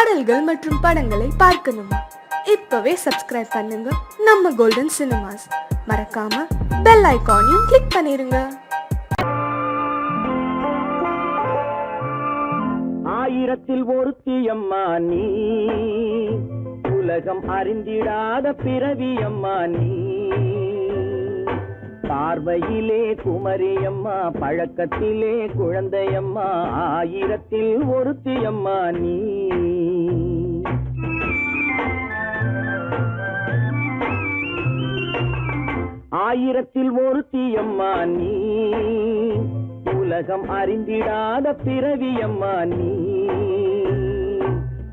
பாடல்கள் மற்றும் படங்களை பார்க்கணுமா? இப்பவே சப்ஸ்கிரைப் பண்ணுங்க நம்ம கோல்டன் சினிமாஸ். மறக்காம பெல் ஐகானையும் கிளிக் பண்ணிருங்க. ஆயிரத்தில் ஒருத்தியம்மா நீ, உலகம் அறிந்திடாத பிறவியம்மா நீ. பார்வையிலே குமரியம்மா, பழக்கத்திலே குழந்தையம்மா, ஆயிரத்தில் ஒருத்தியம்மா நீ. ஆயிரத்தில் ஒருத்தியம்மா நீ, உலகம் அறிந்திடாத பிறவியம்மா நீ.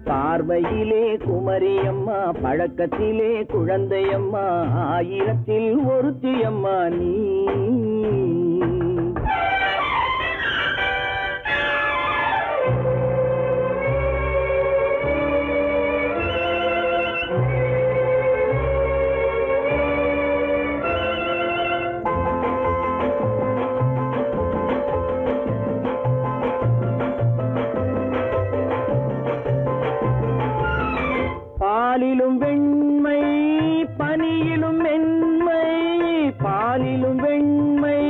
பார்வையிலே குமரியம்மா, பழக்கத்திலே குழந்தையம்மா, ஆயிரத்தில் ஒருத்தியம்மா நீ. பாலிலும் வெண்மை, பனியிலும் மென்மை, பாலிலும் வெண்மை,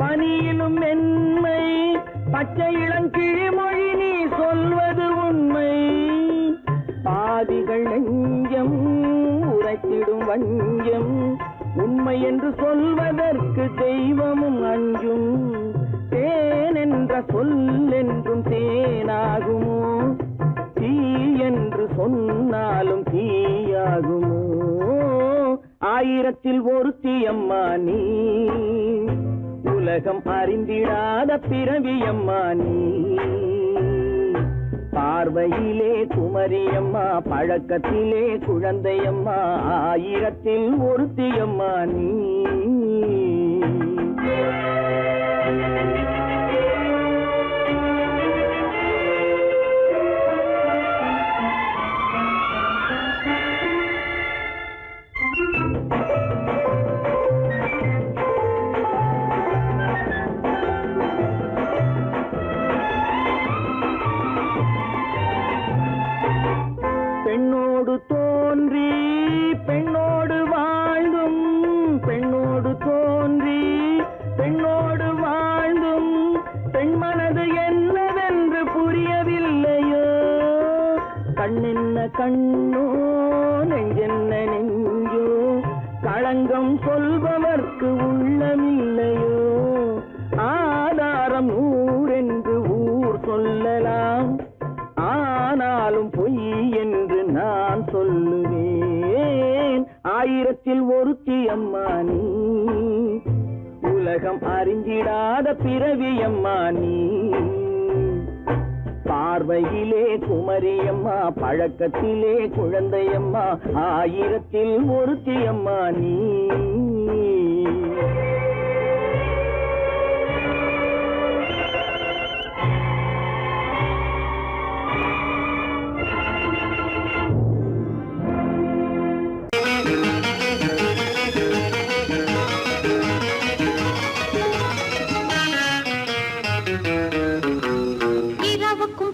பனியிலும் மென்மை, பச்சை இளங்கிழிமொழி நீ சொல்வது உண்மை. பாதிகள் நெஞ்சம் உரைத்திடும் வஞ்சம், உண்மை என்று சொல்வதற்கு தெய்வமும் அஞ்சும். தேன் என்ற சொல் என்றும் தேனாகுமோ, தீ என்று சொன்னாலும் தீயாகுமோ. ஆயிரத்தில் ஒருத்தியம்மா நீ, உலகம் அறிந்திடாத பிறவியம்மா நீ. பார்வையிலே குமரியம்மா, பழக்கத்திலே குழந்தையம்மா, ஆயிரத்தில் ஒருத்தியம்மா நீ. பெண்ணோடு தோன்றி பெண்ணோடு வாழ்ந்தும், பெண்ணோடு தோன்றி பெண்ணோடு வாழ்ந்தும், பெண் மனது என்னவென்று புரியவில்லையோ. கண்ணென்ன கண்ணோ, நெஞ்சென்ன நெஞ்சோ, களங்கம் சொல்பவர்க்கு உள்ளமில்லையோ. ஆதாரம் நூறென்று ஊர் சொல்லலாம், ஆனாலும் பொய் என்று நான் சொல்லுவேன். ஆயிரத்தில் ஒருத்தியம்மா நீ, உலகம் அறிந்திடாத பிறவியம்மா நீ. பார்வையிலே குமரியம்மா, பழக்கத்திலே குழந்தையம்மா, ஆயிரத்தில் ஒருத்தியம்மா நீ.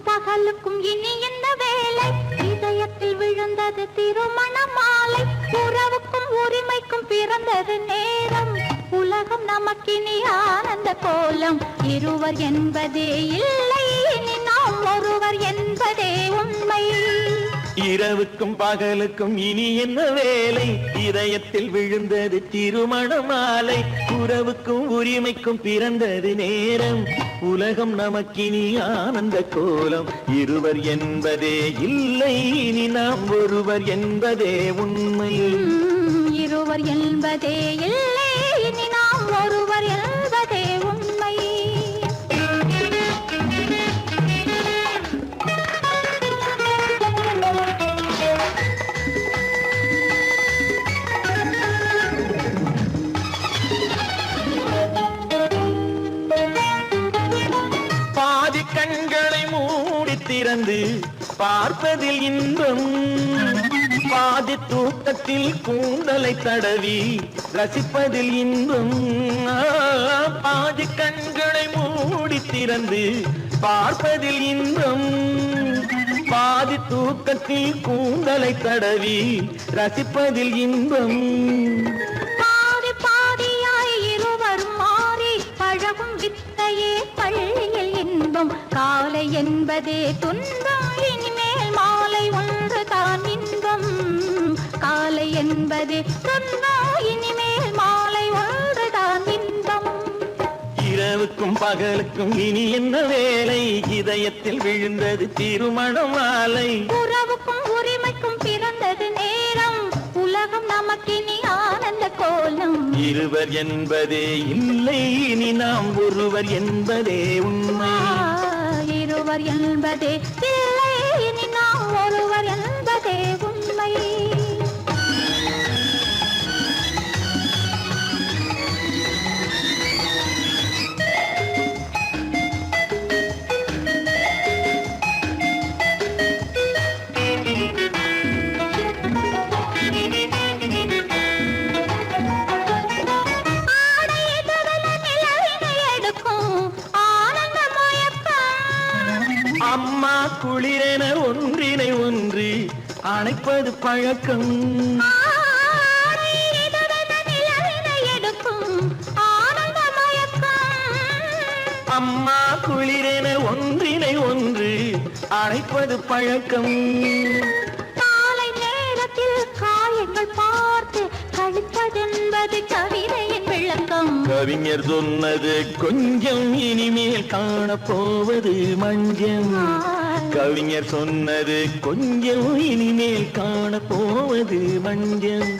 பகலுக்கும் இனி என்ன வேலை, இதயத்தில் விழுந்தது திருமண மாலை. உறவுக்கும் உரிமைக்கும் பிறந்தது நேரம், உலகம் நமக்கினி ஆனந்த கோலம். இருவர் என்பதே இல்லை, இனி நாம் ஒருவர் என்பதே உண்மை. இரவுக்கும் பகலுக்கும் இனி என்ன வேலை, இதயத்தில் விழுந்தது திருமண மாலை. உறவுக்கும் உரிமைக்கும் பிறந்தது நேரம், உலகம் நமக்கினி ஆனந்த கோலம். இருவர் என்பதே இல்லை, இனி நாம் ஒருவர் என்பதே உண்மை. இருவர் என்பதே இல்லை, இனி நாம் ஒருவர் என்பதே உண்மை. கண்களை மூடி திறந்து பார்ப்பதில் இன்பம், பாதி தூக்கத்தில் கூந்தலை தடவி ரசிப்பதில் இன்பம். பாதி கண்களை மூடி திறந்து பார்ப்பதில் இன்பம், பாதி தூக்கத்தில் கூந்தலை தடவி ரசிப்பதில் இன்பம். பாதி பாதியாய் இருவரும் மாறி பழகும் வித்தையே பள்ளியில் இன்பம். காலை என்பதே துன்பம், இனிமேல் மாலை ஒன்று தான் இன்பம். காலை என்பதே துன்பம், இனிமேல் மாலை ஒன்று தான் இன்பம். இரவுக்கும் பகலுக்கும் இனி என்ன வேலை, இதயத்தில் விழுந்தது திருமண மாலை. உறவுக்கும் உரிமைக்கும் பிறந்தது நேரம், உலகம் நமக்கினி ஆனந்த கோலம். இருவர் என்பதே இல்லை, இனி நாம் ஒருவர் என்பதே உண்மை. இருவர் என்பதே இல்லை, இனி நாம் ஒருவர் என்பதே உண்மை. அம்மா குளிரென ஒன்றினை ஒன்று அணைப்பது பழக்கம். அம்மா குளிரென ஒன்றினை ஒன்று அணைப்பது பழக்கம். காலை நேரத்தில் காயங்கள் பார்த்து கழிப்பதென்பது கவிதையின் விளக்கம். கவிஞர் சொன்னது கொஞ்சம், இனிமேல் காணப்போவது மஞ்சம். கவிஞர் சொன்னது கொஞ்சம், இனிமேல் காணப்போவது மஞ்சம்.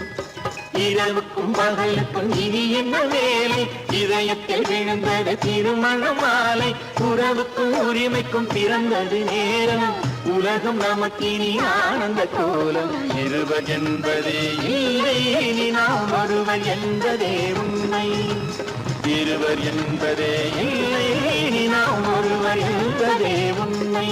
இரவுக்கும் பகலுக்கும் இனி என்ன வேலை, இதயத்தில் விழுந்தது திருமண மாலை. உறவுக்கும் உரிமைக்கும் பிறந்தது நேரம், உலகம் நமக்கினி ஆனந்த கோலம். இருவர் என்பதே இல்லை, இனி நாம் ஒருவர் என்பதே உண்மை. இருவர் என்பதே இல்லை, இனி நாம் ஒருவர் என்பதே உண்மை.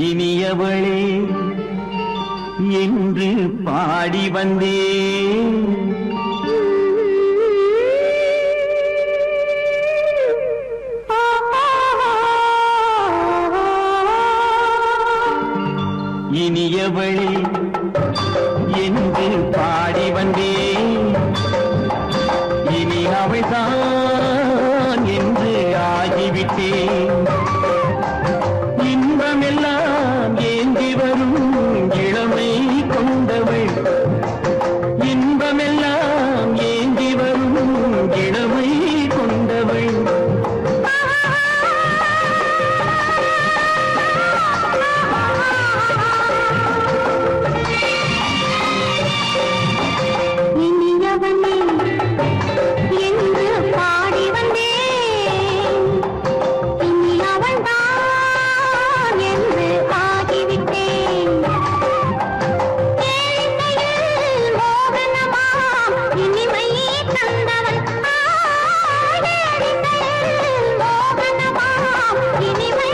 இனியவளே என்று பாடி வந்தேன், இனியவளே என்று பாடி வந்தேன். இனி அவள்தான் என்று ஆகிவிட்டேன். இன்பமெல்லாம் ஏந்தி வரும் இளமை கொண்டவள், இன்பமெல்லாம் ஏந்தி வரும் இளமை கொண்டவள். இனியவனே என்று பாடி வந்தேன், இனி அவள்தான் என்று ஆகிவிட்டேன். கேளிக்கையில் மோகனமாம் இனிமை தந்தவன், கேளிக்கையில் மோகனமாம் இனிமை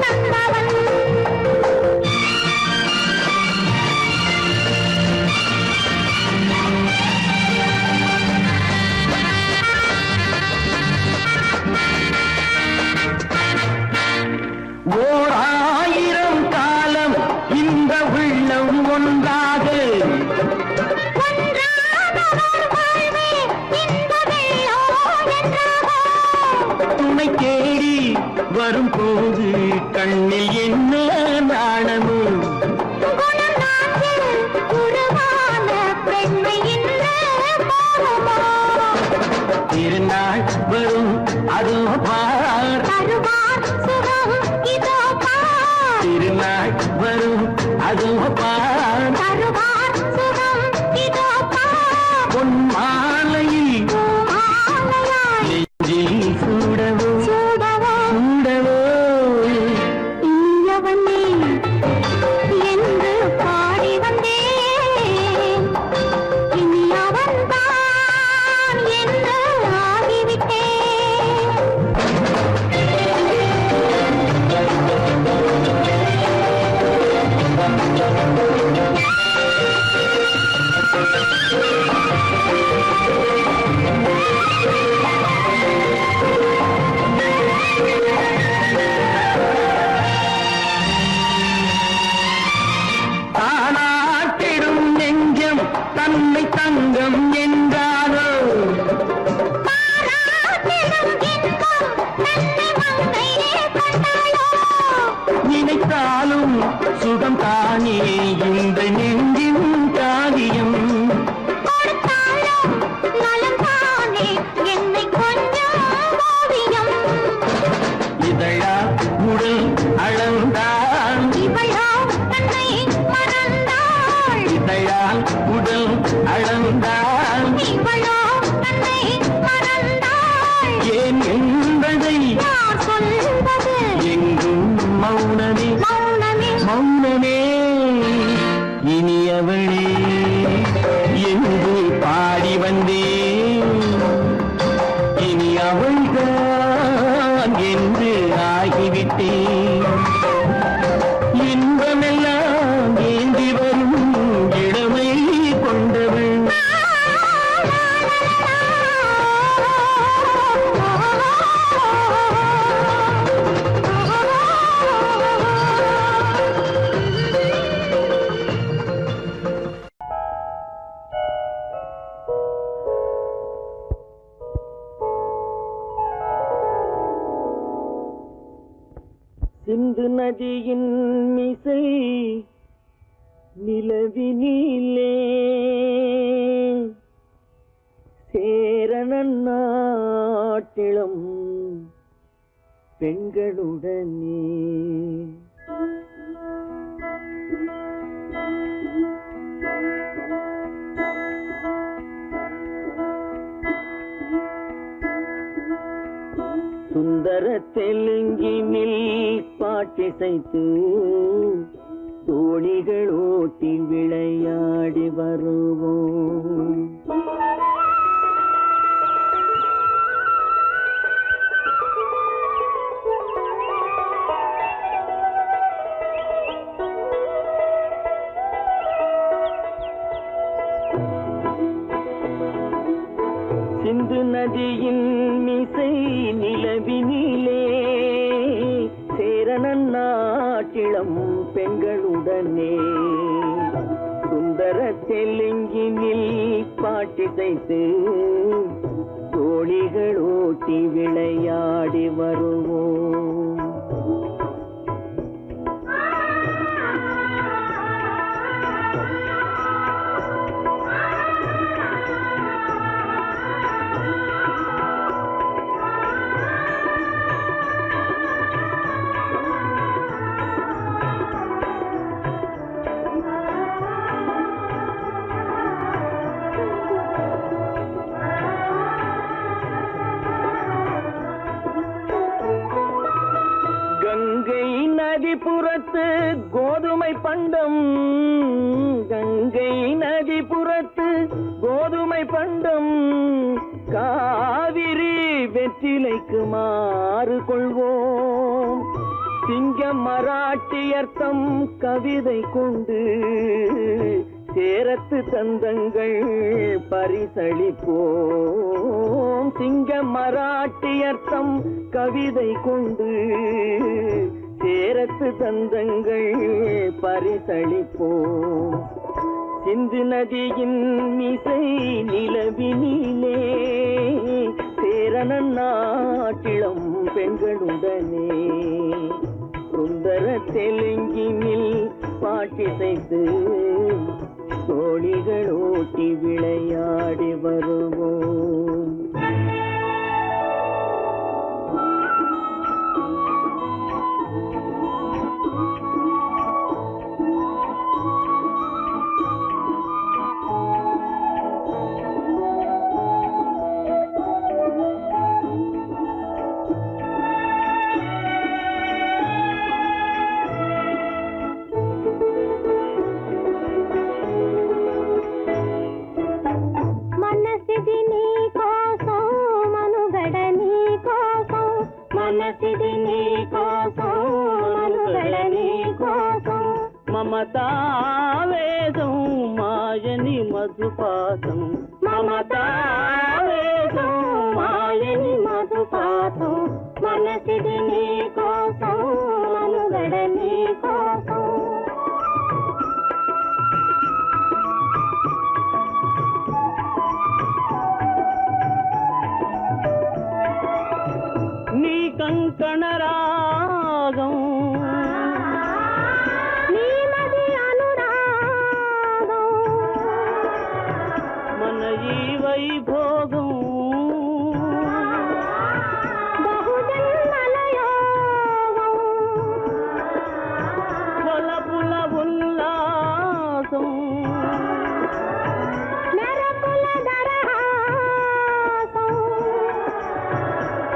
தந்தவன். ஓர் ஆயிரம் காலம் இந்த உள்ளம் ஒன்றாக, துணை தேடி வரும்போது கண்ணில் என்ன நாணமும். திருநாள் வரும் அதோ பார், திருநாள் வரும் அதோ பார். பொன் மாலையில் சிந்து நதியின் மிசை நிலவினிலே சேரணன் நாட்டிளம் பெண்களுடனே சுந்தர தெலுங்கினில் பாட்டிசைத்து தோணிகள் ஓட்டி விளையாடி வருவோம். சிந்து நதியின் மிசை நிலவினிலே சேரணன் நாட்டிளம் பெண்களுடனே சுந்தர தெலுங்கினில் பாட்டிசைத்து தோணிகள் ஓட்டி விளையாடி வருவோம். கங்கை நதிபுறத்து கோதுமை பண்டம், கங்கை நதிபுறத்து கோதுமை பண்டம், காவிரி வெற்றிலைக்கு மாறு கொள்வோம். சிங்கம் மராட்டியர்த்தம் கவிதை கொண்டு சேரத்து தந்தங்கள் பரிசளிப்போம். சிங்கம் மராட்டியர்த்தம் கவிதை கொண்டு சேரத்து தந்தங்கள் பரிசளிப்போம். சிந்து நதியின் மிசை நிலவினிலே சேரணன் நாட்டிளம் பெண்களுடனே சுந்தர தெலுங்கினில் பாட்டிசைத்து தோணிகள் ஓட்டி விளையாடி வருவோம். మనసిది నీ కోసం మనుగడ నీ కోసం మమతావేదం మాయని మధుపాసం మమతావేదం మాయని మధుపాసం మనసిది నీ కోసం మనుగడ నీ కోసం కంకణ రాగం నీమది అనురాగం మన ఈ వైభోగం బహుజన్మల యోగం వలపుల ఉల్లాసం మెరపుల దరహాసం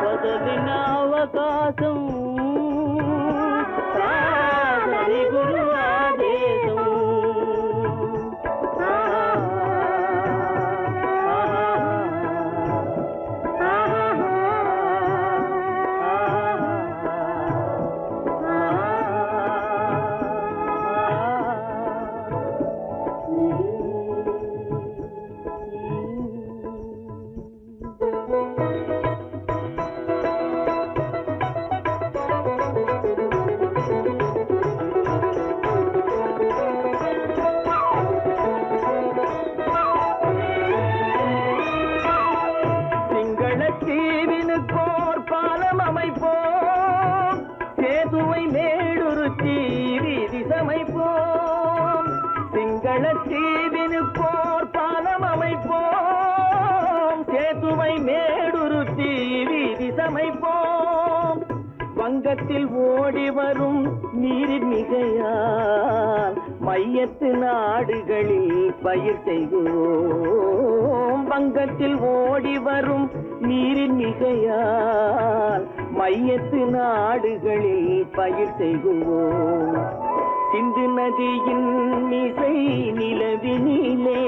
వదలిన అవకాశం సాధని గురు ఆదేశం பங்கத்தில் ஓடி வரும் நீரின் மிகையால் மையத்து நாடுகளில் பயிர் செய்கிறோம். பங்கத்தில் ஓடி வரும் நீரின் மிகையால் மையத்து நாடுகளில் பயிர் செய்கிறோம். சிந்து நதியின் இசை நிலவினிலே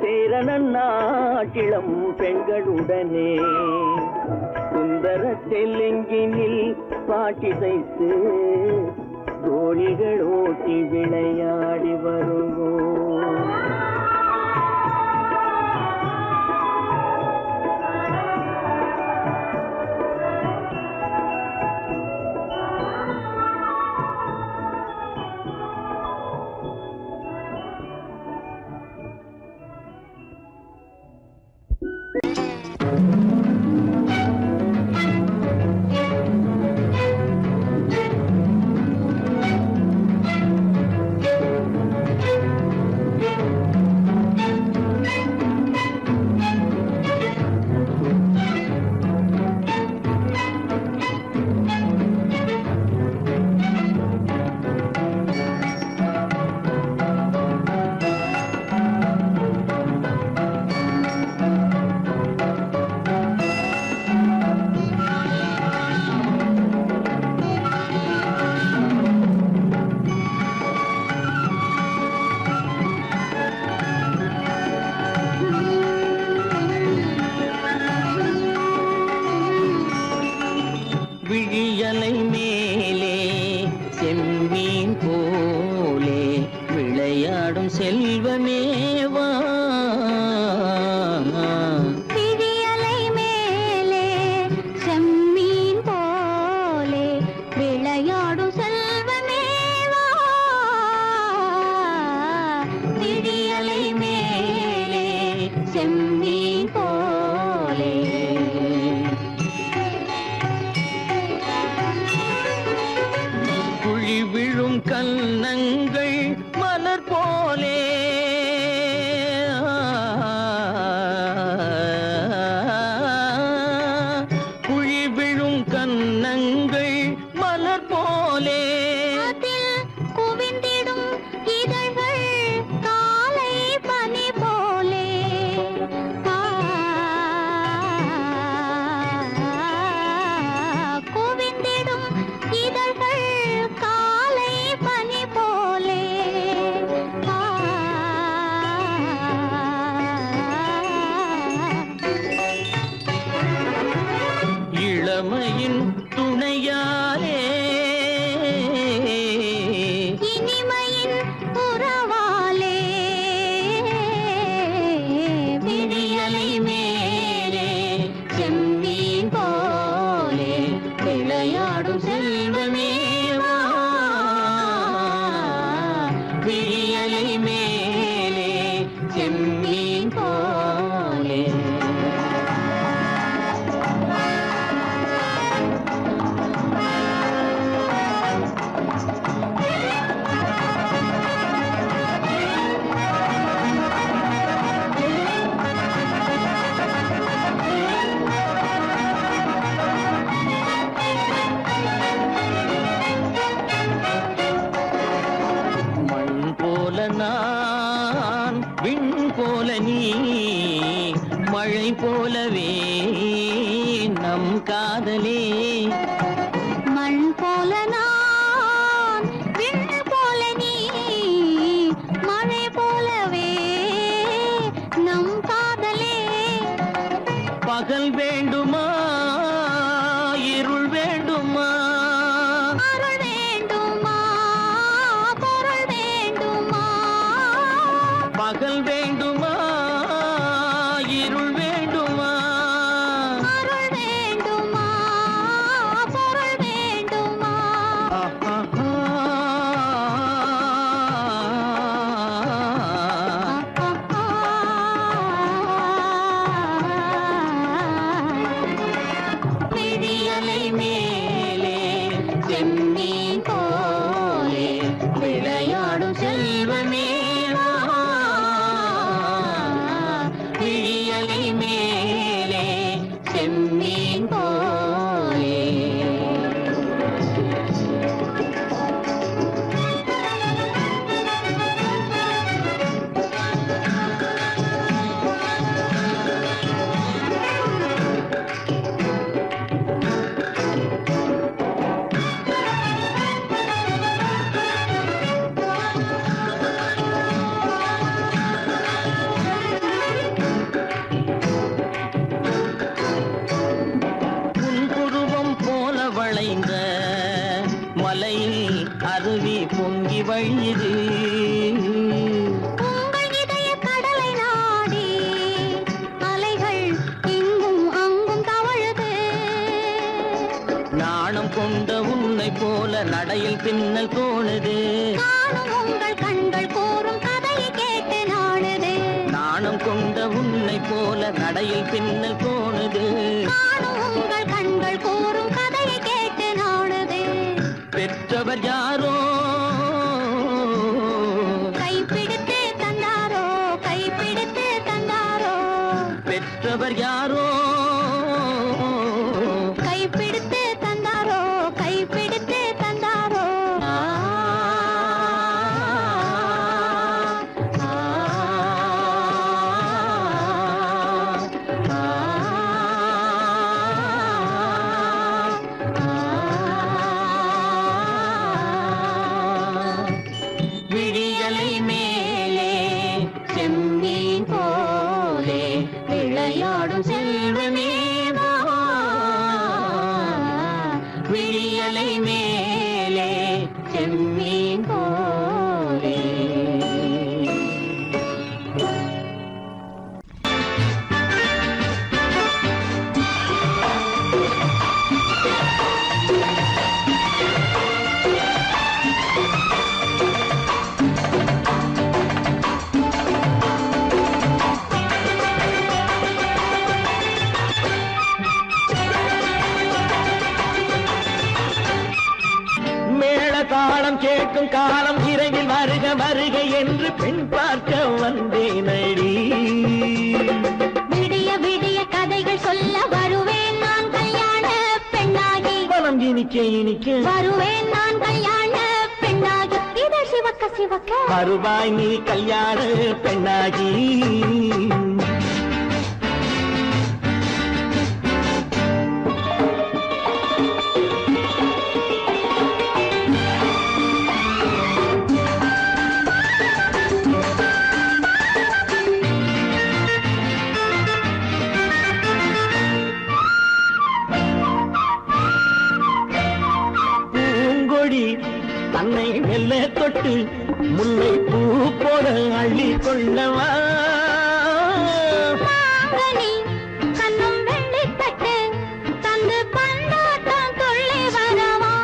சேரண நாட்டிளம் பெண்களுடனே சுந்தர தெலுங்கினில் பாட்டிசைத்து தோழிகள் ஓட்டி விளையாடி வருவோம். விழியலை மேலே செம்மீன் போலே விளையாடும் செல்வமேவா. விழியலை மேலே செம்மீன் போலே விளையாடும் செல்வமேவா. விழியலை மேலே செம்மீன் போலே குழி விழும் கன்னங்கள் மலர் போலே குழி விழும் கன்னங்கள் மலர் போலே அதில் குவிந்திடும் இதழ்கள் காலை பனி போலே. குவிந்திடும் இதழ்கள் காலை பனி போலே. இளமையின் துணையாலே இனிமையின் உறவாலே விழியலை மேலே செம்மீன் போலே விளையாடும் செல்வமேவா. விழியலை மேலே செம்மீன் போலே மண் போல நான் விண் போல நீ மழை போலவே நம் காதலே. மண் போல நான் விண் போல நீ மழை போலவே நம் காதலே. பகல் வேண்டுமா இருள் வேண்டுமா அருள் வேண்டுமா பொருள் வேண்டுமா. பகல் வேண்டுமா இருள் வேண்டுமா அருள் வேண்டுமா பொருள் வேண்டுமா. விழியலை மேலே செம்மீன் போலே விளையாடும் செல்வமேவா. விழியலை மேலே செம்மீன் போலே வழியுது. உங்கள் இதய கடலை நாடி அலைகள் இங்கும் அங்கும் தவழுது. நாணம் கொண்ட உன்னை போல நடையில் பின்னல் தோணுது. காணும் உங்கள் கண்கள் கூறும் கதையை கேட்டு நாடுது. நாணம் கொண்ட உன்னை போல நடையில் பின்னல் தோணுது. காணும் உங்கள் கண்கள் கூறும் கதையை கேட்டு நாடுது. பெற்றவர் யாரோ கைப்பிடித்து தந்தாரோ கைப்பிடித்து தந்தாரோ. பெற்றவர் யாரோ கைப்பிடித்து தந்தாரோ கைப்பிடித்து தந்தாரோ. ஆ, ஆ, ஆ, விழியலை மேலே செம்மீன் போலே விளையாடும் செல்வமே வா. விழியலை மேலே செம்மீன் போலே. மேள தாளம் கேட்கும் காலம் விரைவில் வருக வருக என்று பெண் பார்க்க வந்தேனடி. விடிய விடிய கதைகள் சொல்ல வருவேன் நான் கல்யாண பெண்ணாகி. மனம் இனிக்க இனிக்க வருவேன் நான் கல்யாண பெண்ணாகி. இதழ் சிவக்க சிவக்க வருவாய் நீ கல்யாண பெண்ணாகி. பூங்கொடி தன்னை மெல்ல தொட்டு முல்லை பூ போல அள்ளி கொள்ளவா. மாங்கனி கண்ணும் வெள்ளித்தட்டு தந்து பந்தாட்டம் துள்ளி வரவா.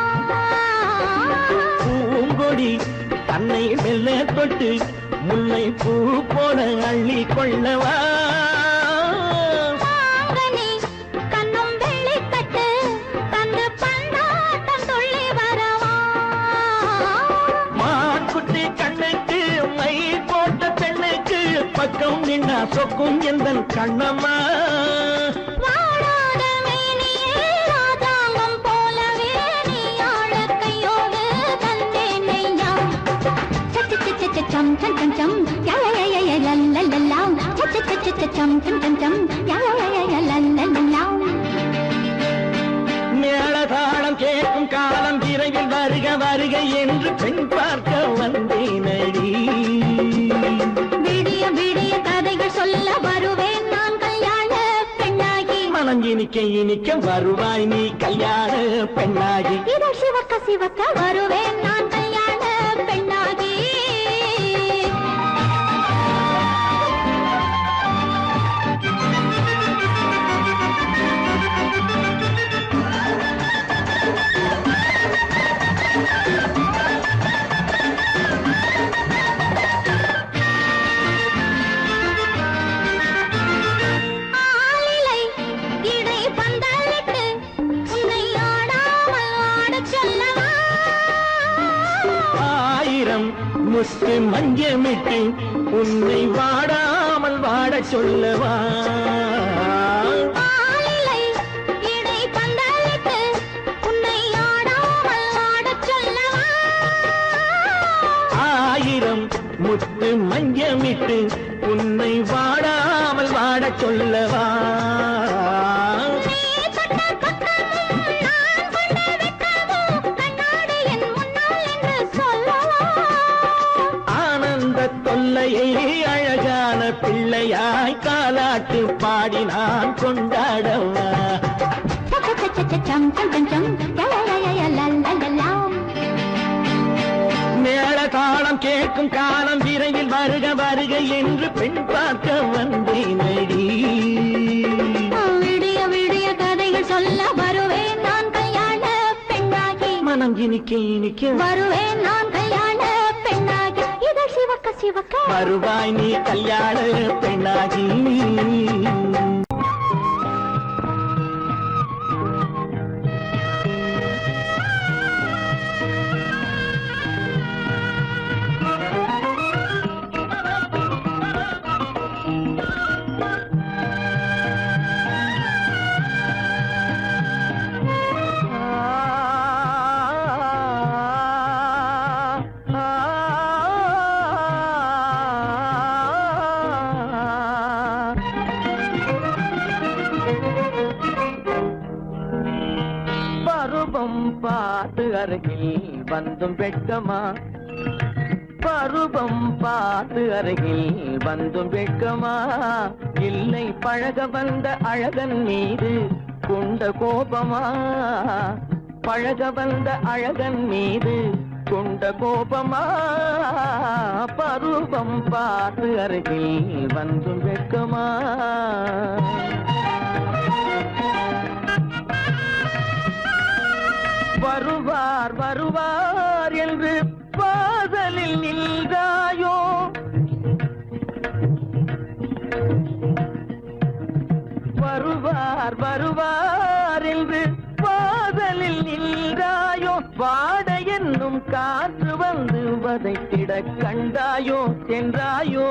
பூங்கொடி தன்னை மெல்ல தொட்டு முல்லை பூ போல அள்ளி கொள்ளவா. மாங்கனி கண்ணும் வெள்ளித்தட்டு தந்து பந்தாட்டம் துள்ளி வரவா. மான்குட்டி கண்ணுக்கு மை போட்ட பெண்ணுக்கு பக்கம் நின்னா சொக்கும் எந்தன் கண்ணம்மா. வாடாத மேனியே ராதாங்கம் போலவே நீ ஆழக் கையோடு தந்தேன் நெய்யா. சச்ச சச்ச சச்சம் சம் சம் சம் யா யா யா யா லல்லல்லா. சச்ச சச்ச சச்சம் சம் சம் சம் யா யா யா யா லல்லல்லா. மேளதாளம் கேட்கும் காலம் விரைவில் வருக வருக என்று பெண் பார்க்க வந்தேனடி. விடிய விடிய கதைகள் சொல்ல வருவேன் நான் கல்யாண பெண்ணாகி. மனம் இனிக்க இனிக்க வருவாய் நீ கல்யாண பெண்ணாகி. இதழ் சிவக்க சிவக்க வருவேன் நான் கல்யாண பெண்ணாகி. ஆலிலை இடை பந்தலிட்டு உன்னை ஆடாமல் ஆடச் சொல்லவா. ஆயிரம் முத்து மஞ்சமிட்டு உன்னை வாடாமல் வாடச் சொல்லவா. ஆலிலை இடை பந்தலிட்டு உன்னை ஆடாமல் ஆடச் சொல்லவா. ஆயிரம் முத்து மஞ்சமிட்டு உன்னை வாடாமல் வாடச் சொல்லவா. நீ தொட்ட பக்கமும் நான் கொண்ட வெட்கமும் கண்ணாடி என் முன்னால் என்று சொல்லவா. ஆனந்த தொல்லையை அழகான பிள்ளையாய் காலாட்டு பாடி நான் கொண்டாடவா. சம் சம் சம் சம் யா யா யா யா லல்லல்லா. மேள தாளம் கேட்கும் காலம் விரைவில் வருக வருக என்று பெண் பார்க்க வந்தேனடி. விடிய விடிய கதைகள் சொல்ல வருவேன் நான் கல்யாண பெண்ணாகி. மனம் இனிக்க இனிக்க வருவேன் நான் கல்யாண பெண்ணாகி. இதழ் சிவக்க சிவக்க வருவாய் நீ கல்யாண பெண்ணாகி. பருவம் பார்த்து அருகில் வந்தும் வெட்கமா, பருவம் பார்த்து அருகில் வந்தும் வெட்கமா, இல்லை பழக வந்த அழகன் மீது கொண்ட கோபமா, பழக வந்த அழகன் மீது கொண்ட கோபமா, பருவம் பார்த்து அருகில் வந்தும் வெட்கமா. வருவார் வருவார் என்று வாசலில் நின்றாயோ, வருவார் வருவார் என்று வாசலில் நின்றாயோ, வாட என்னும் காற்று வந்து வதைத்திட கண்டாயோ சென்றாயோ,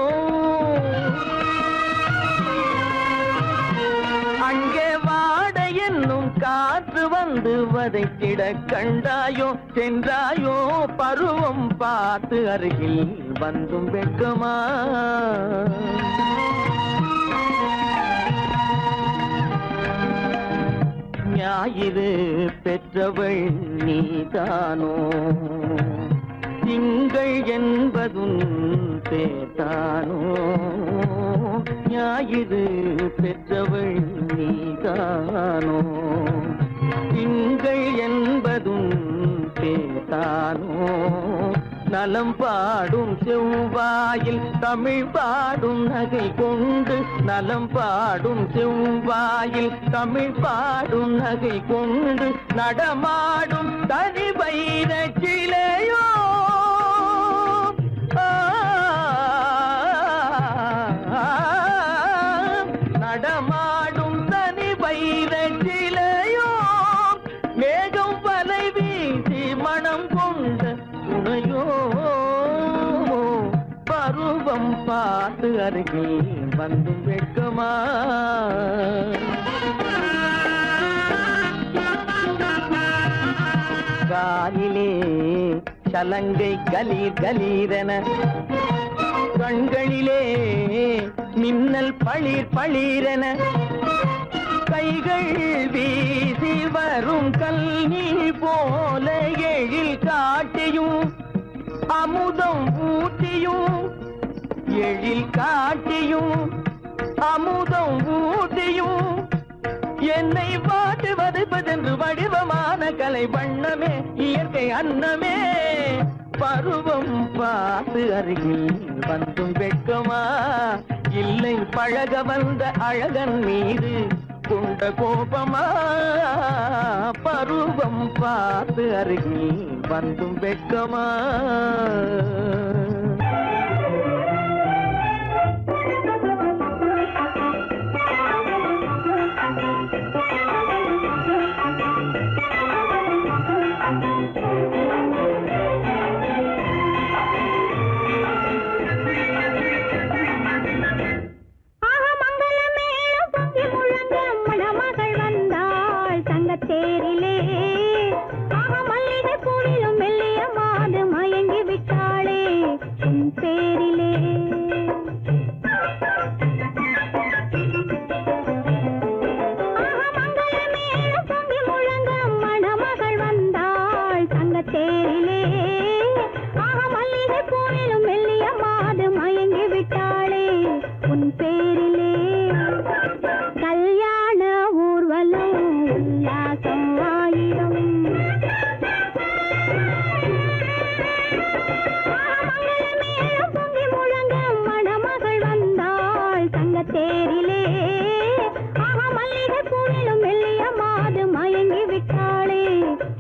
அங்கே வாட என்னும் காற்று வந்து வதைத்திட கண்டாயோ சென்றாயோ, பருவம் பார்த்து அருகில் வந்தும் வெட்கமா. ஞாயிறு பெற்றவள் நீதானோ, திங்கள் என்பதும் பேத்தானோ, ஞாயிறு பெற்றவள் நீதானோ, திங்கள் என்பதும் பேத்தானோ, நலம் பாடும் செவ்வாயில் தமிழ் பாடும் நகை கொண்டு, நலம் பாடும் செவ்வாயில் தமிழ் பாடும் நகை கொண்டு, நடமாடும் தனி வைர சிலையோ, நடமாடும் தனி வைர சிலையோ, மேகம் வலை வீசி மனம் கொண்ட துணையோ, பருவம் பார்த்து அருகில் வந்து வெட்கமா. காலிலே சலங்கை கலீர் கலீரென, கண்களிலே மின்னல் பளிர் பளிரென, கைகள் வீசி வரும் கல்வி போல எழில் காட்டியும் அமுதம் ஊட்டியும், எழில் காட்டியும் அமுதம் ஊட்டியும், என்னை பாட்டு வதைப்பதென்று வடிவமான கலை வண்ணமே இயற்கை அன்னமே, பருவம் பார்த்து அருகில் வந்தும் வெட்கமா, இல்லை பழக வந்த அழகன் மீது கொண்ட கோபமா, பருவம் பார்த்து அருகில் வந்தும் வெட்கமா. தேரிலே மல்லிகை பூவிலும் மெல்லிய மாது மயங்கி விட்டாளே உன் பேரிலே. மங்களமேளம் பொங்கி முழங்க மணமகள் வந்தாள் தங்கத்தேரிலே, மல்லிகை பூவிலும் மெல்லிய மாது மயங்கி விட்டாளே உன் பேரிலே. கல்யாண ஊர்வலம் உல்லாசம்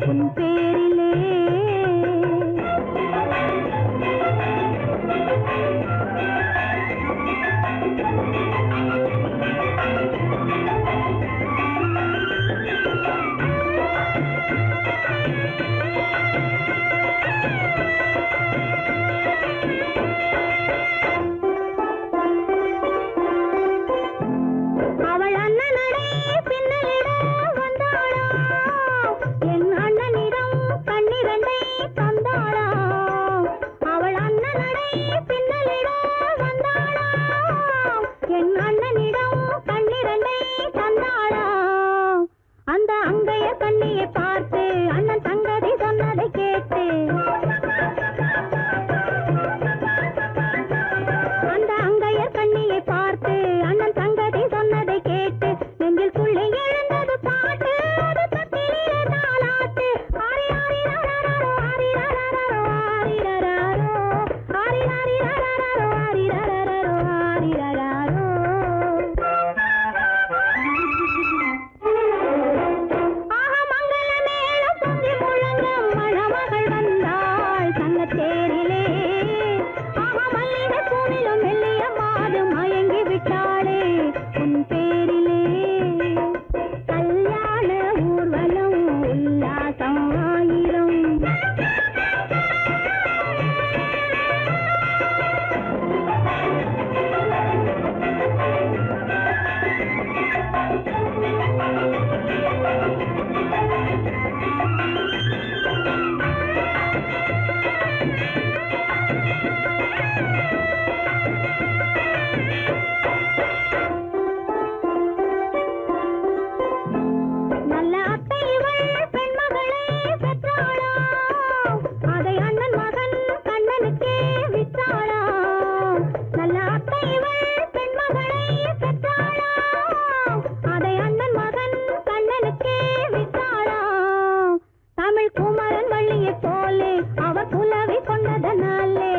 உன் பேரிலே. அவள் அண்ணனடே பின்னலிட வந்தாளா, என் அண்ணனிடம் கண்ணிரண்டை தந்தாளா. அவள் அண்ணனடே பின்னலிட வந்தாளா, என் அண்ணனிடம் கண்ணிரண்டை தந்தாளா. அந்த அங்கைய கண்ணியை பார்த்து அண்ணன் சங்கதி சொன்னதை கேட்டு, அந்த அங்கையர் கண்ணியை பார்த்து அண்ணன் சங்கதி சொன்னதை கேட்டு, நெஞ்சில் துள்ளி எழுந்தது பாட்டு, அது தட்டிலே தாலாட்டு. ஆரி ஆரி ரரரரோ, ஆரி ரரரரோ, ஆரி ரரரோ, ஆரி ஆரி ரரரரோ, ஆரி ரரரரோ, ஆரி ரரரோ. ஆஹா மங்கள மேளம் பொங்கி முழங்க மணமகள் வந்தாள் சங்கத்தேரிலே. ஆஹா மல்லிகை பூவிலும் மெல்லிய மாது மயங்கி விட்டாளே உன் பேரிலே. கல்யாண ஊர்வலம் உல்லாசம் ஆயிரம். நல்ல அத்தை இவள் பெண்மகளை பெற்றாளா, அதை அண்ணன் மகன் கண்ணனுக்கே விற்றாளா. நல்ல அத்தை இவள் பெண்மகளை பெற்றாளா, அதை அண்ணன் மகன் கண்ணனுக்கே விற்றாளா. தமிழ் குமரன் வள்ளியைப் போலே அவர் புலவி கொண்டதனாலே,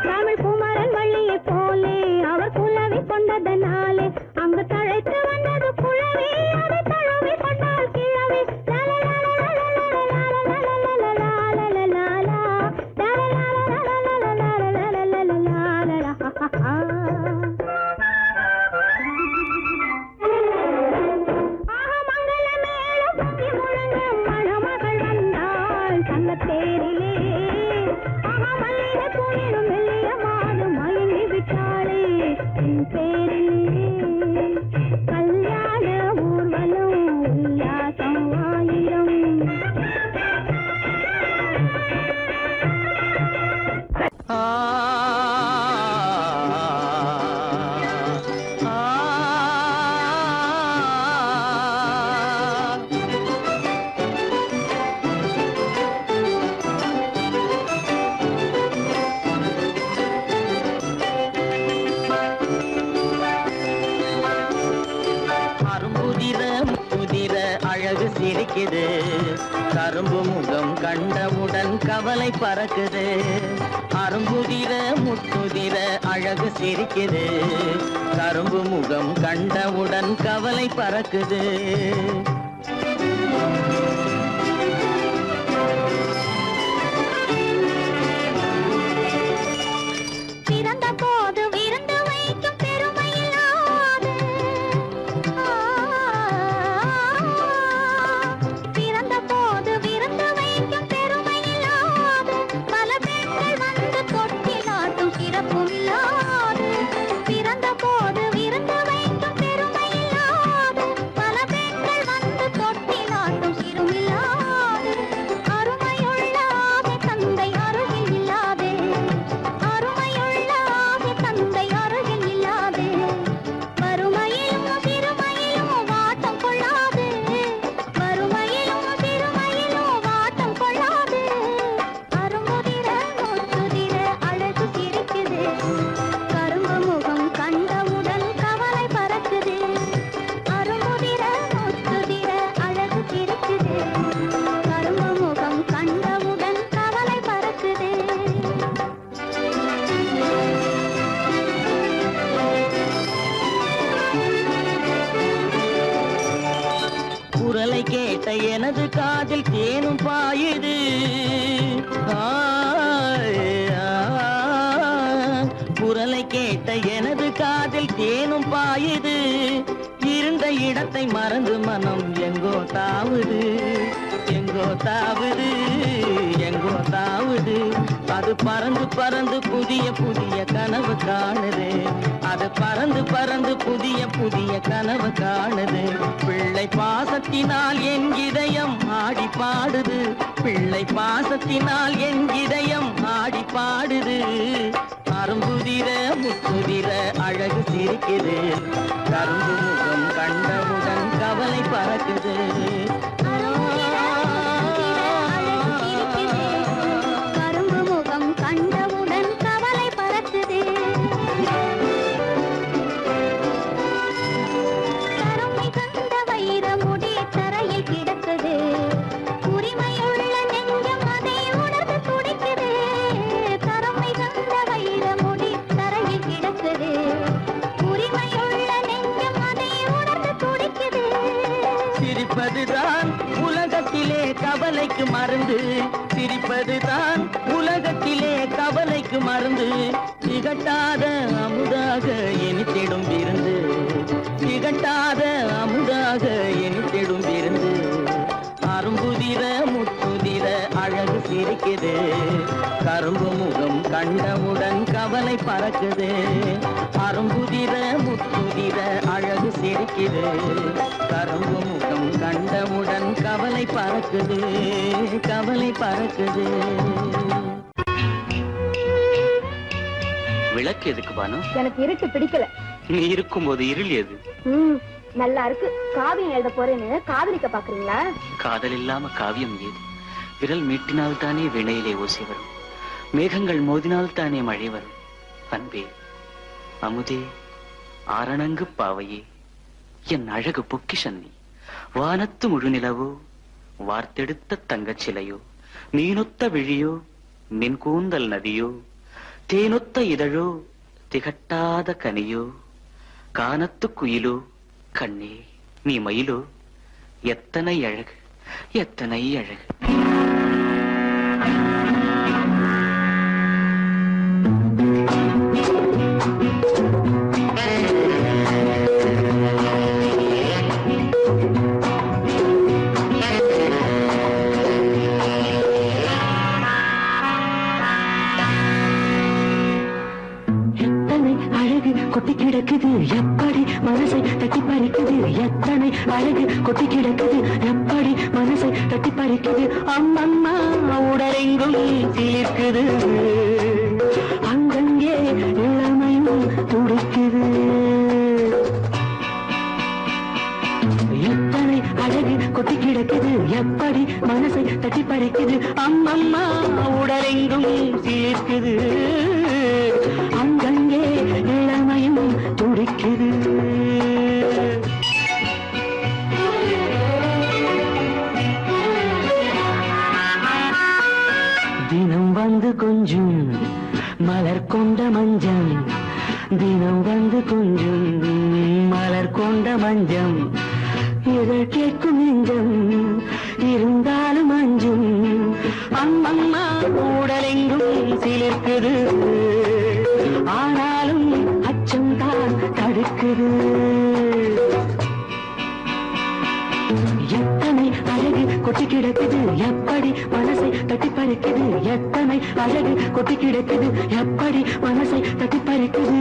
தமிழ் குமரன் வள்ளியைப் போலே அவர் குலவி கொண்டதனாலே, அங்கு தழைத்து வந்தது குழவி, அதை தழுவி கொண்டால் கிழவி. ஆஹா மங்கள மேளம் பொங்கி முழங்க மணமகள் வந்தாள் சங்கத்தேரிலே. ஆஹா மல்லிகை பூவிலும் மெல்லிய மாது மயங்கி விட்டாளே உன் பேரிலே. கல்யாண ஊர்வலம் உல்லாசம் ஆயிரம். ஆ ஆ அரும்புதிர முதிர அழகு சிரிக்குது, கரும்பு முகம் கண்டவுடன் கவலை பறக்குது. அரும்புதிர முத்துதிர அழகு சிரிக்குது, கரும்பு முகம் கண்டவுடன் கவலை பறக்குது. பிறந்த போது விருந்து வைக்கும் பெருமையில்லாது, பிறந்த போது விருந்து வைக்கும் பெருமையில்லாது, பல பெண்கள் வந்து தொட்டிலாட்டும் சிறப்பும் இல்லாது. பிறந்த போது விருந்து வைக்கும் பெருமையில்லாது, பல பெண்கள் வந்து தொட்டிலாட்டும் சிறுமில்லாது. குரலை கேட்ட எனது காதில் தேனும் பாயுது. குரலை கேட்ட எனது காதில் தேனும் பாயுது. இருந்த இடத்தை மறந்து மனம் எங்கோ தாவுது, எங்கோ தாவுது, எங்கோ தாவுது. அது பறந்து பறந்து புதிய புதிய கனவு காணுது. அது பறந்து பறந்து புதிய புதிய கனவு காணுது. பிள்ளை பாசத்தினால் என் இதயம் ஆடி பாடுது. பிள்ளை பாசத்தினால் என் இதயம் ஆடி பாடுது. அரும்புதிர முத்துதிர அழகு சிரிக்குது. கரும்பு முகம் கண்டவுடன் கவலை பறக்குது. கரும்பு முகம் கண்டவுடன் கவலை பறக்குது. கருமை கண்ட வைர முடி தரையில் கிடக்குது. உரிமையுள்ள நெஞ்சம் அதை உணர்ந்து துடிக்குது. கருமை கண்ட வைர முடி தரையில் கிடக்குது. உரிமையுள்ள நெஞ்சம் அதை உணர்ந்து துடிக்குது. சிரிப்பதுதான் உலகத்திலே கவலைக்கு மருந்து. சிரிப்பதுதான் உலகத்திலே கவலைக்கு மருந்து. திகட்டாத அமுதாக இனித்திடும் விருந்து. திகட்டாத அமுதாக இனித்திடும் விருந்து. அரும்புதிர முத்துதிர அழகு சிரிக்குது. கரும்பு முகம் கண்டவுடன் கவலை பறக்குது. அரும்புதிர முத்துதிர அழகு சிரிக்குது. கரும்பு முகம் கண்டவுடன் கவலை பறக்குது, கவலை பறக்குது. விளக்கு எதுக்கு பானு? எனக்கு இருட்டு பிடிக்கல. நீ இருக்கும்போது இருள் எது? நல்லா இருக்கு. காவியம் எழுத போறேன்னு காதலிக்க பாக்குறீங்களா? காதல் இல்லாம காவியம் ஏது? விரல் மீட்டினால் தானே வினையிலே ஓசை வரும். மேகங்கள் மோதினால் தானே மழை வரும். அன்பே, அமுதே, ஆரணங்கு பாவையே, என் அழகு பொக்கிஷன்னி. வானத்து முழுநிலவோ, வார்த்தெடுத்த தங்கச் சிலையோ, மீனொத்த விழியோ, மின் கூந்தல் நதியோ, தேனொத்த இதழோ, திகட்டாத கனியோ, கானத்து குயிலோ, கண்ணே நீ மயிலோ, எத்தனை அழகு, எத்தனை அழகு. கொட்டி கிடக்குது எப்படி மனசை தட்டி பறிக்குது. எத்தனை அழகு கொட்டி கிடக்குது எப்படி மனசை தட்டி பறிக்குது. அம்மம்மா உடலெங்கும் சிலிர்க்குது. அங்கங்கே இளமையும் துடிக்குது. எத்தனை அழகு கொட்டி கிடக்குது எப்படி மனசை தட்டி பறிக்குது. அம்மம்மா உடலெங்கும் சிலிர்க்குது. அங்கங்கே இளமையும் துடிக்குது. தினம் வந்து கொஞ்சம் மலர் கொண்ட மஞ்சம். தினம் வந்து கொஞ்சம் மலர் கொண்ட மஞ்சம். இதழ் கேட்கும் நெஞ்சம் இருந்தாலும் அஞ்சும். அம்மம்மா உடலெங்கும் சிலிர்க்குது. ஆனாலும் அச்சம் தான் தடுக்குது. எத்தனை அழகு கொட்டி கிடக்குது எப்படி மனசை தட்டி பறிக்குது. எத்தனை அழகு கொட்டி கிடக்குது எப்படி மனசை தட்டி பறிக்குது.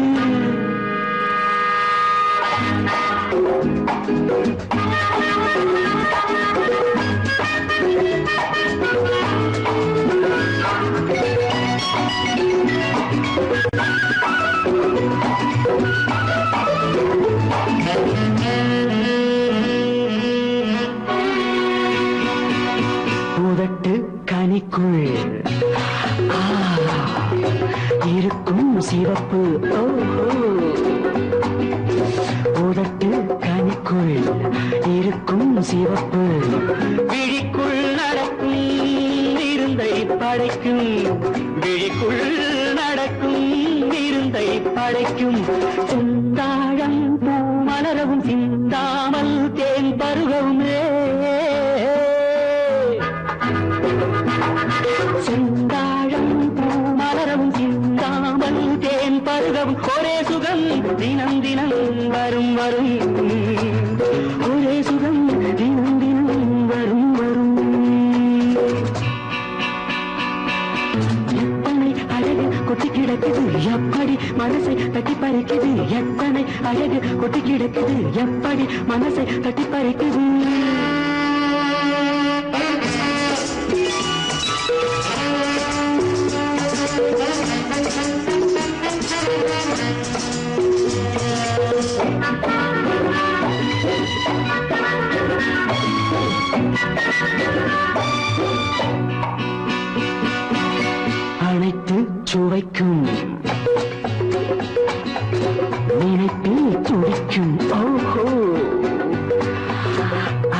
கனிக்குள் இருக்கும் சிவப்பு. உதட்டு கனிக்குள் இருக்கும் சிவப்பு. விழிக்குள் நடக்கும் இருந்தை படைக்கும். விழிக்குள் நடக்கும் இருந்தை படைக்கும். சிந்தாழம் பூ மலரவும் சிந்தாமல் தேன் பருகவும். தினம் வரும் வரும் ஒரே சுகம் தினம் தினம் வரும் வரும் எத்தனை அழகு கொட்டி கிடக்குது எப்படி மனசை தட்டி பறிக்குது எத்தனை அழகு கொட்டி கிடக்குது எப்படி மனசை தட்டி பறிக்குது அனைத்து சுவைக்கும் நினைப்பில் துடிக்கும் ஓஹோ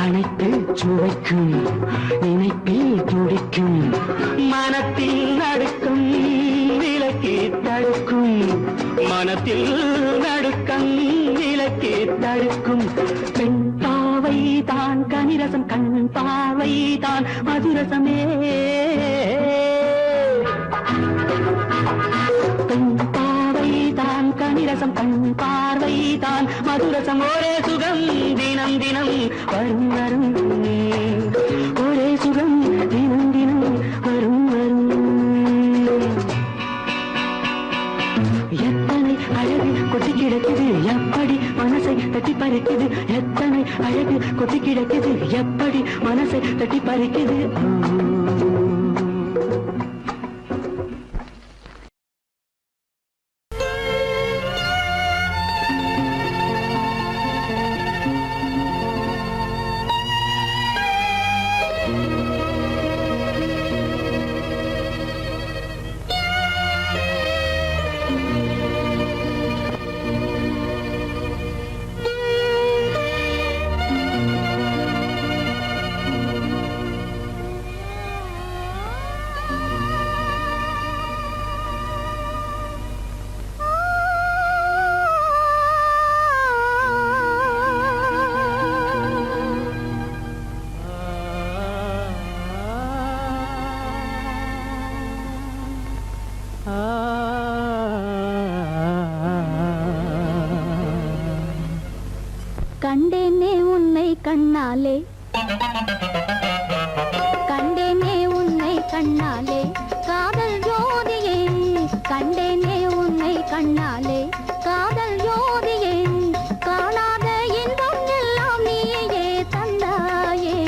அனைத்து சுவைக்கும் நினைப்பில் துடிக்கும் மனத்தில் நடுக்கம் விலக்கி தடுக்கும் மனத்தில் நடுக்கம் விலக்கி தடுக்கும் பெண் பாவை தான் கனிரசம் கண் பாவை தான் மதுரசமே பெண் பாவை தான் கனிரசம் கண் பார்வை தான் மதுரசம் ஒரே சுகம் தினம் தினம் வரும் வரும் ஒரே சுகம் தினம் தினம் வரும் வரும் எத்தனை அழகு கொட்டி கிடக்குது எப்படி மனசை தட்டி பறிக்குது எத்தனை அழகு கொட்டி கிடக்குது எப்படி மனசை தட்டி பறிக்குது கண்டேனே உன்னை கண்ணாலே கண்டேனே உன்னை கண்ணாலே காதல் ஜோதியே கண்டேனே உன்னை கண்ணாலே காதல் ஜோதியே காணாத இன்பம் எல்லாம் நீயே தந்தாயே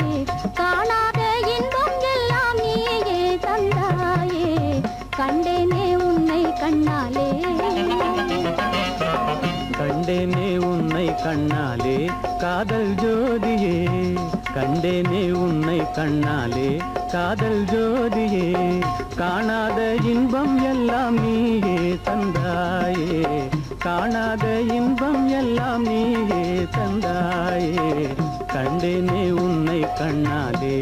காணாத இன்பம் எல்லாம் நீயே தந்தாயே கண்டேனே உன்னை கண்ணாலே கண்டேனே உன்னை கண்ணாலே காதல் ஜோதியே கண்டேனே உன்னை கண்ணாலே காதல் ஜோதியே காணாத இன்பம் எல்லாம் நீயே தந்தாயே காணாத இன்பம் எல்லாம் நீயே தந்தாயே கண்டேனே உன்னை கண்ணாலே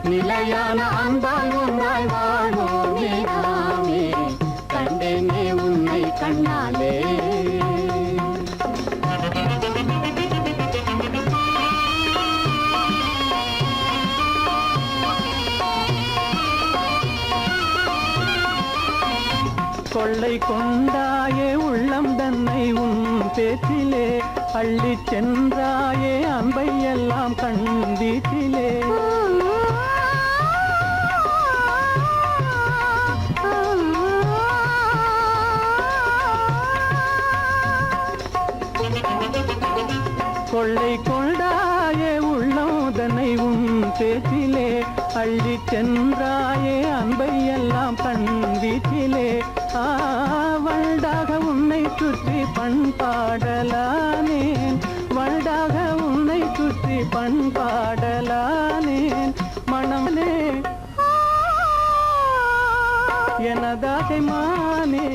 நிலையான அன்பால் ஒன்றாய் வாழ்வோமே நாமே கண்டேனே உன்னை கண்ணாலே கொள்ளை கொண்டாயே உள்ளம் தன்னை உன் பேச்சிலே அள்ளி சென்றாயே அன்பை எல்லாம் கண் வீட்டிலே கொள்ளை கொண்டாயே உள்ளோதனை உன் பேச்சிலே அள்ளி சென்றாயே அன்பை எல்லாம் கண் வீட்டிலே வண்டாக உன்னை சுற்றி பண்பாடலானேன் வண்டாக உன்னை சுற்றி பண்பாடலானேன் மனமே எனதாகை மானே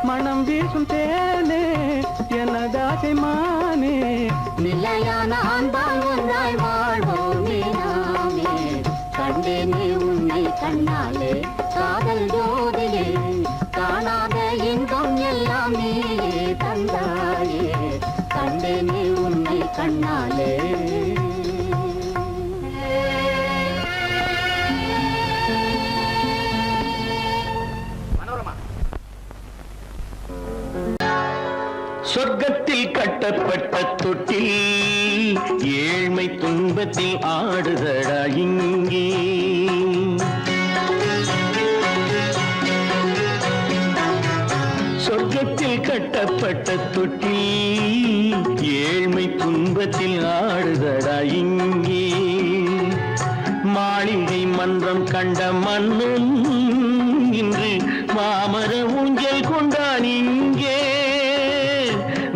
மனம் வீசும் தேனே எனதாகை மானே நிலையான அன்பால் ஒன்றாய் வாழ்வோமே நாமே கண்டேனே உன்னை கண்ணாலே காதல் ஜோதிலே காணாத இன்பம் எல்லாம் நீயே தந்தாயே கண்டேனே உன்னை கண்ணாலே சொர்க்கத்தில் கட்டப்பட்ட தொட்டில் ஏழ்மை துன்பத்தில் ஆடுதடா இங்கே சொர்க்கத்தில் கட்டப்பட்ட தொட்டில் ஏழ்மை துன்பத்தில் ஆடுதடா இங்கே மாளிகை மன்றம் கண்ட மன்னன் இன்று மாமர ஊஞ்சல் கொண்டான் இங்கே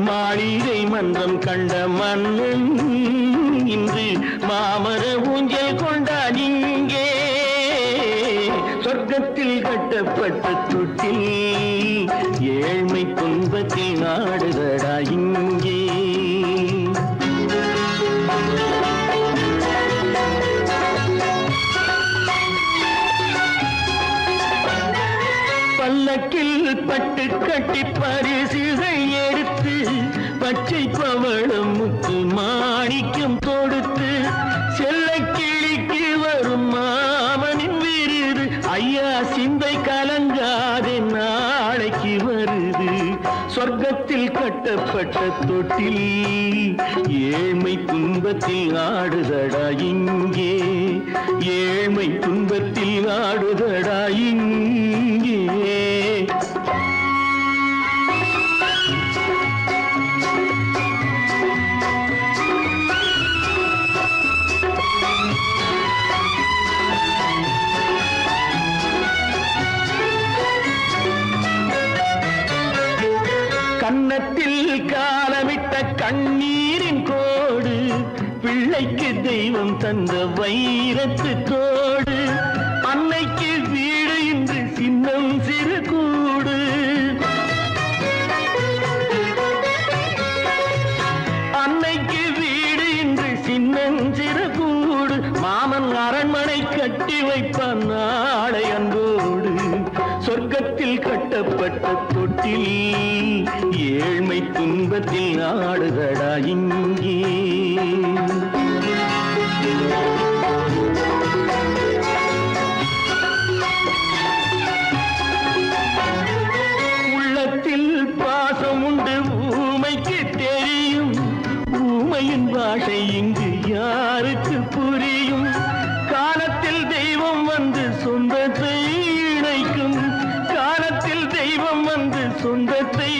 மாளிகை மன்றம் கண்ட மன்னன் இன்று மாமர ஊஞ்சல் கொண்டான் இங்கே சொர்க்கத்தில் கட்டப்பட்ட தொட்டில் ஏழ்மை துன்பத்தில் நாடுதடா இங்கே பல்லக்கில் பட்டு கட்டி பரிசுகள் எடுத்து பச்சை பவளம் முத்து மாணிக்கம் தொடுத்து செல்ல கிளிக்கு வரும் மாமனின் விருது ஐயா சிந்தை கலங்காதே நாளைக்கு வருது சொர்க்கத்தில் கட்டப்பட்ட தொட்டில் ஏழ்மை துன்பத்தில் ஆடுதடா இங்கே ஏழ்மை துன்பத்தில் ஆடுதடா இங்கே கன்னத்தில் காலமிட்ட கண்ணீரின் கோடு பிள்ளைக்கு தெய்வம் தந்த வைரத்து தோடு அன்னைக்கு வீடு இன்று சின்னம் சிறு கூடு அன்னைக்கு வீடு இன்று சின்னம் சிறு கூடு மாமன் அரண்மனை கட்டி வைப்பான் நாளை அன்போடு சொர்க்கத்தில் கட்டப்பட்ட தொட்டில் ஏழ்மை துன்பத்தில் ஆடுதடா இங்கே உள்ளத்தில் பாசம் உண்டு ஊமைக்கு தெரியும் ஊமையின் பாஷை இங்கு யாருக்கு புரியும் காலத்தில் தெய்வம் வந்து சொந்தத்தை இணைக்கும் காலத்தில் தெய்வம் வந்து சொந்தத்தை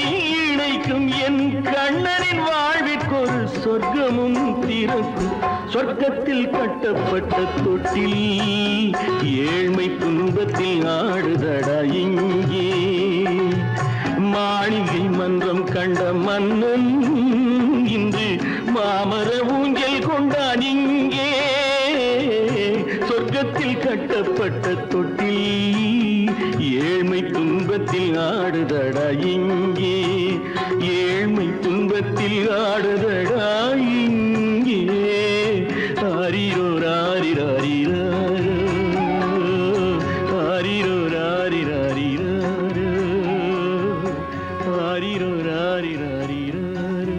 இணைக்கும் என் கண்ணனின் வாழ்விற்கொரு சொர்க்கமும் திறக்கும் சொர்க்கத்தில் கட்டப்பட்ட தொட்டில் ஏழ்மை துன்பத்தில் ஆடுதடா இங்கே மாளிகை மன்றம் கண்ட மன்னன் இன்று மாமர ஊஞ்சல் கொண்டான் இங்கே சொர்க்கத்தில் கட்டப்பட்ட தொட்டில் ஏழ்மை துன்பத்தில் ஆடுதடா இங்கே ஏழ்மை துன்பத்தில் ஆடுதடா இங்கே ஆரிரோ ராரிராரிராரோ ஆரிரோ ராரிராரிராரோ ஆரிரோ ராரிராரிராரோ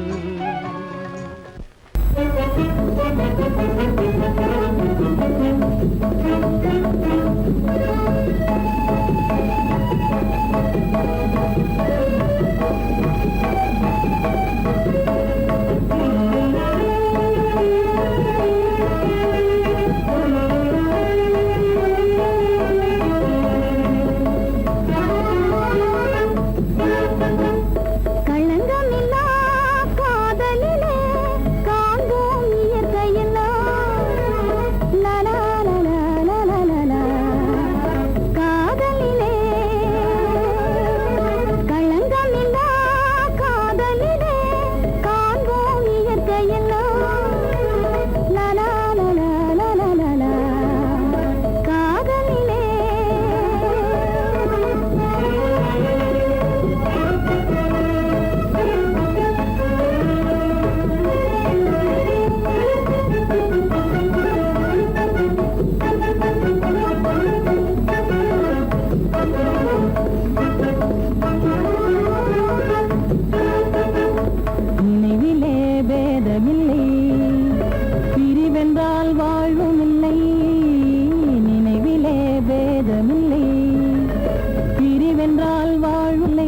என்றால் வாழில்லை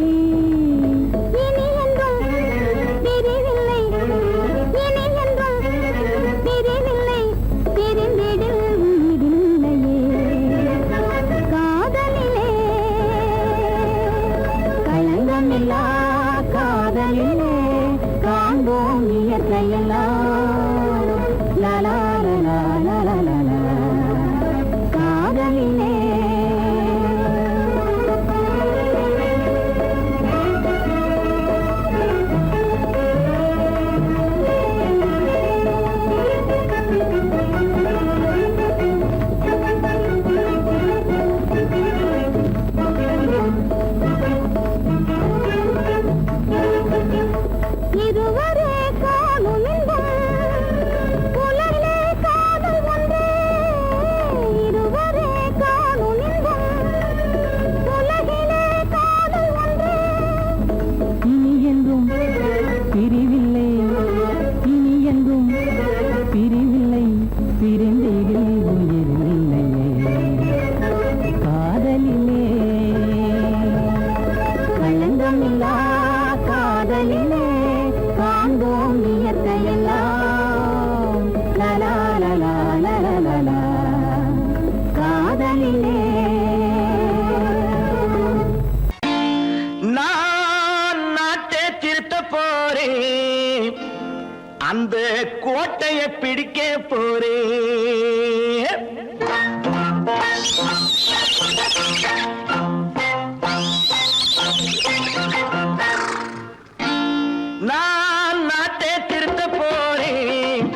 இனி என்றும் பிரிவில்லை இனி என்றும் பிரிவில்லை பிரிந்திடில் உயிரில்லையே காதலிலே களங்கமில்லா காதலிலே காண்போம் இயற்கையெல்லாம் லலா லலா லலா லலா காதலிலே இருவரே காணும் இன்பம் புலரிலே காதல் ஒன்றே இருவரே காணும் இன்பம் உலகிலே காதல் ஒன்றே இனி என்றும் பிரிவில்லை இனி என்றும் பிரிவில்லை பிரிந்திடில் உயிரில்லையே காதலிலே களங்கமில்லா காதலிலே காண்போம் இயற்கையெல்லாம் லலா லலா லலா லலா காதலிலே நான் நாட்டை திருத்த போறேன் அந்த கோட்டையை பிடிக்க போறேன் நான் நாட்டை திருத்த போறேன்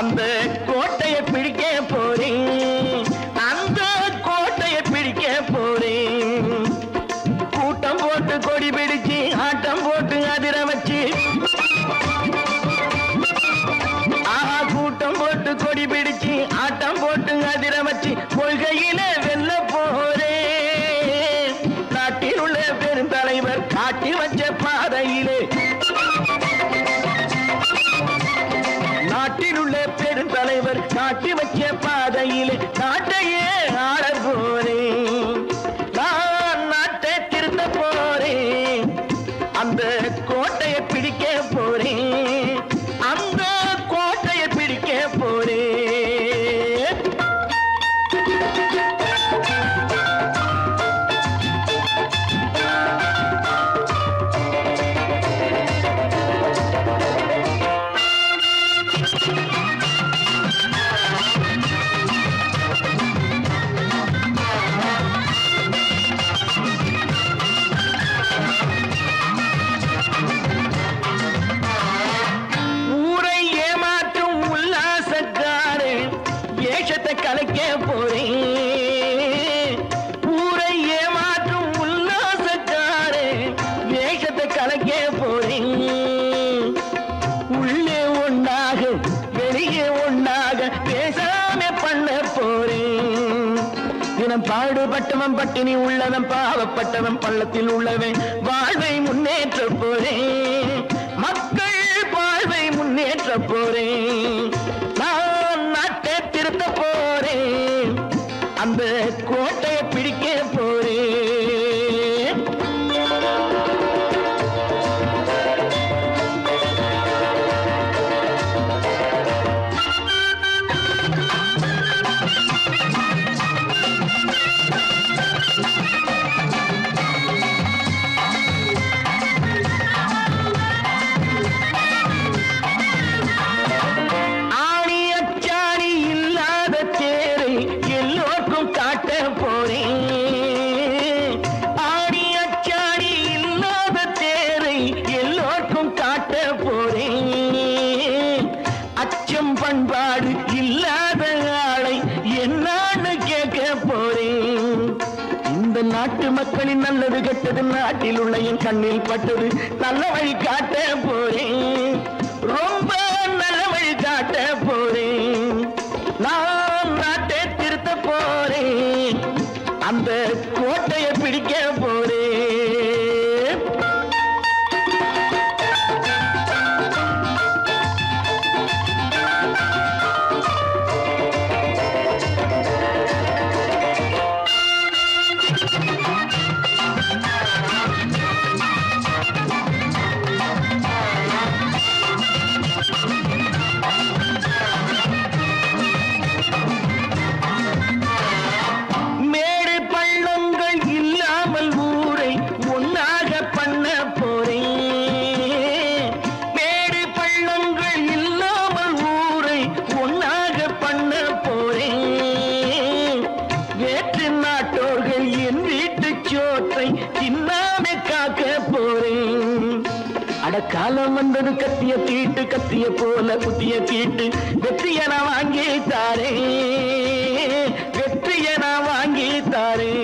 அந்த கோட்டையை பிடிக்க போறேன் அந்த கோட்டையை பிடிக்க போறேன் கூட்டம் போட்டு கொடி பிடிச்சு ஆட்டம் போட்டு அதிர வச்சு ஆஹா கூட்டம் போட்டு கொடி பிடிச்சு ஆட்டம் போட்டு அதிர வச்சு கொள்கையில வெல்ல போறேன் நாட்டில் உள்ள பெருந்தலைவர் காட்டி வச்ச பாதையிலே நாட்டில் உள்ள பெருந்தலைவர் காட்டி வச்ச பாதையிலே நாட்டையே ஆள போறேன் நான் நாட்டை திருத்த போறேன் அந்த கோட்டையை பிடிக்க போறேன் அந்த கோட்டையை பிடிக்க போறேன் ஊரை ஏமாற்றும் உல்லாசக்காரே ஏஷத்தை கலைக்க போறேன் ஊரை ஏமாற்றும் உல்லாசக்காரே ஏஷத்தை கலைக்க போறேன் உள்ளே ஒன்றாக வெளியே ஒன்றாக பேசாம பண்ண போறேன் தினம் பாடுபட்டவன் பட்டினி உள்ளவன் பாவப்பட்டவன் பள்ளத்தில் உள்ளவன் வாழ்வை முன்னேற்ற போறேன் மக்கள் வாழ்வை முன்னேற்ற போறேன் நான் நாட்டை திருத்த போறேன் அந்த கோட்டையை பிடிக்க போறேன் ஆணி அச்சாணி இல்லாத தேரை எல்லோருக்கும் காட்ட போறேன் ஆணி அச்சாணி இல்லாத தேரை எல்லோருக்கும் காட்ட போறேன் அச்சம் பண்பாடு இல்லாத ஆளை என்னான்னு கேட்க போறேன் இந்த நாட்டு மக்களின் நல்லது கெட்டது நாட்டில் உள்ள என் கண்ணில் பட்டது நல்ல வழி காட்ட போறேன் ரொம்ப நல்ல வழி காட்ட போறேன் நான் நாட்டை திருத்த போறேன் அந்த கோட்டையை பிடிக்க போறேன் அடக்காலம் வந்தது கத்திய தீட்டு கத்திய போல குத்திய தீட்டு வெற்றிய நான் வாங்கி தாரே வெற்றிய நான் வாங்கி தாரே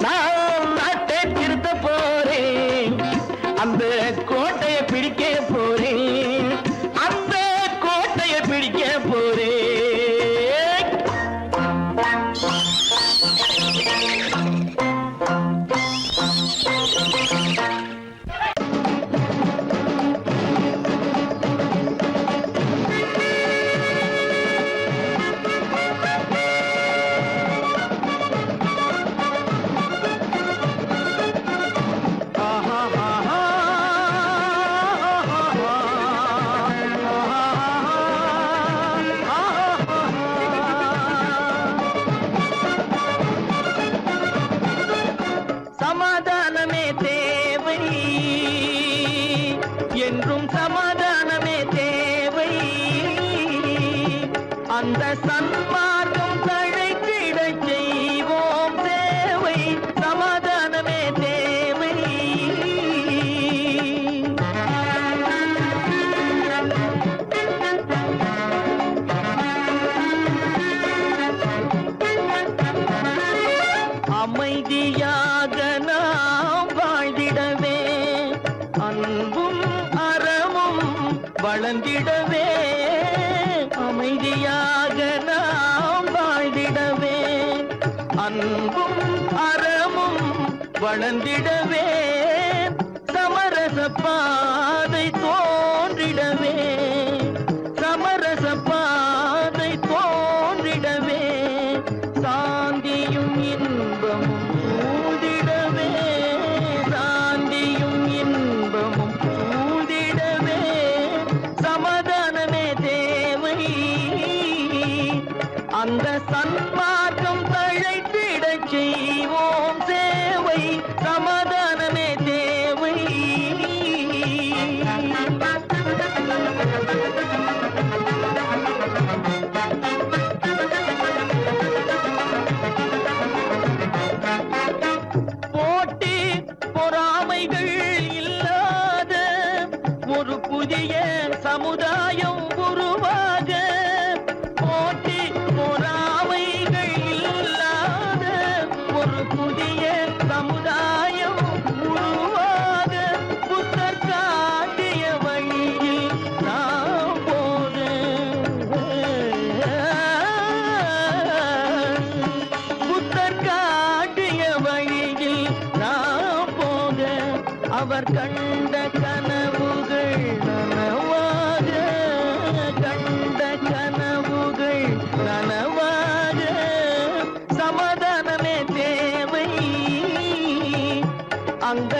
நான் நாட்டை திருத்த போறேன் அந்த கோட்டையை பிடிக்க போறேன் அந்த கோட்டையை பிடிக்க போறேன் சமாதானமே தேவை என்றும் சமாதானமே தேவை அந்த சன்மார்க்கம் தழைத்திட செய்வோம் தேவை சமாதானமே தேவை அமைதியாக நாம் வாழ்ந்திடவே அன்பும் அறமும் வளர்ந்திடவே அமைதியாக நாம் வாழ்ந்திடவே அன்பும் அறமும் வளர்ந்திடவே சமரச பாதை தோன்றிடவே சமரச பாதை தோன்றிடவே சாந்தியும் இன்பமும் சூழ்ந்திடவே சாந்தியும் இன்பமும் சூழ்ந்திடவே சமாதானமே தேவை அந்த சன்மார்க்கம் தழைத்திடச் செய்வோம் சேவை சமாதானமே தேவை போட்டி பொறாமைகள் இல்லாத ஒரு புதிய சமுதாயம் உருவாக போட்டி பொறாமைகள் இல்லாத ஒரு புதிய சமுதாயம் உருவாக புத்தர் காட்டிய வழியில் நாம் போக புத்தர் காட்டிய வழியில் நாம் போக அவர் கண்ட கனவுகள் நனவாக கண்ட கனவுகள் நனவாக சமாதானமே தேவை அங்க